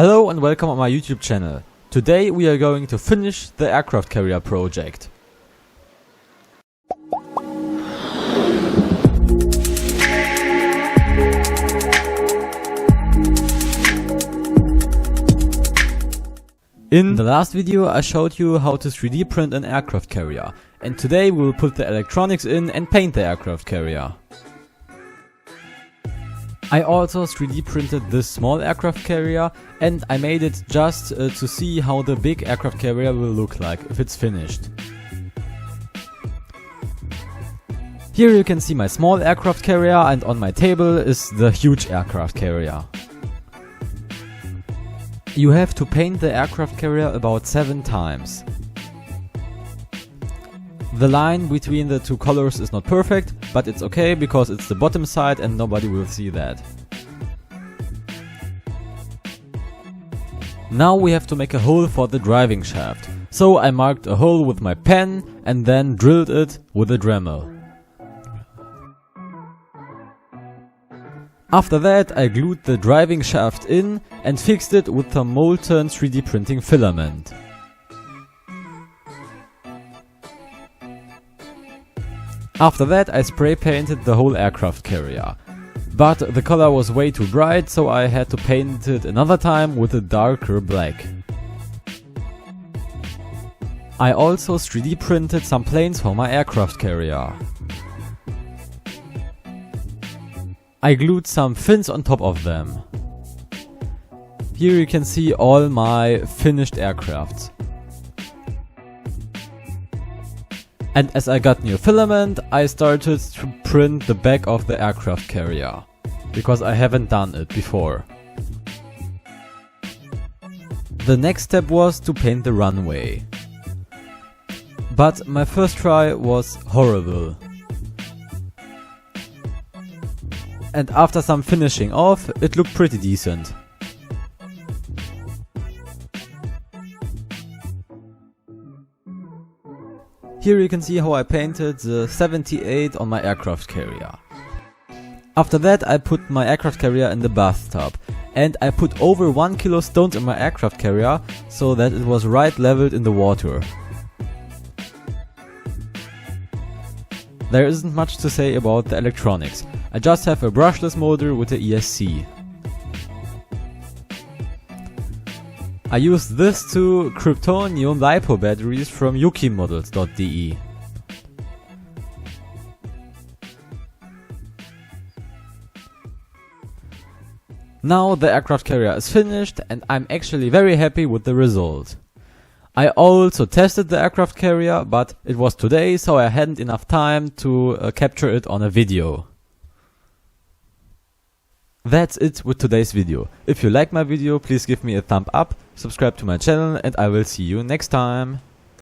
Hello and welcome on my YouTube channel. Today we are going to finish the aircraft carrier project. In the last video I showed you how to 3D print an aircraft carrier, and today we will put the electronics in and paint the aircraft carrier. I also 3D printed this small aircraft carrier, and I made it just to see how the big aircraft carrier will look like if it's finished. Here you can see my small aircraft carrier, and on my table is the huge aircraft carrier. You have to paint the aircraft carrier about 7 times. The line between the two colors is not perfect, but it's okay because it's the bottom side and nobody will see that. Now we have to make a hole for the driving shaft. So I marked a hole with my pen and then drilled it with a Dremel. After that I glued the driving shaft in and fixed it with some molten 3D printing filament. After that I spray painted the whole aircraft carrier. But the color was way too bright, so I had to paint it another time with a darker black. I also 3D printed some planes for my aircraft carrier. I glued some fins on top of them. Here you can see all my finished aircrafts. And as I got new filament, I started to print the back of the aircraft carrier, because I haven't done it before. The next step was to paint the runway. But my first try was horrible. And after some finishing off, it looked pretty decent. Here you can see how I painted the 78 on my aircraft carrier. After that I put my aircraft carrier in the bathtub, and I put over 1 kilo stones in my aircraft carrier so that it was right leveled in the water. There isn't much to say about the electronics. I just have a brushless motor with the ESC. I used this two Kryptonium LiPo batteries from yukimodels.de. Now the aircraft carrier is finished and I'm actually very happy with the result. I also tested the aircraft carrier, but it was today, so I hadn't enough time to capture it on a video. That's it with today's video. If you like my video, please give me a thumb up, subscribe to my channel, and I will see you next time.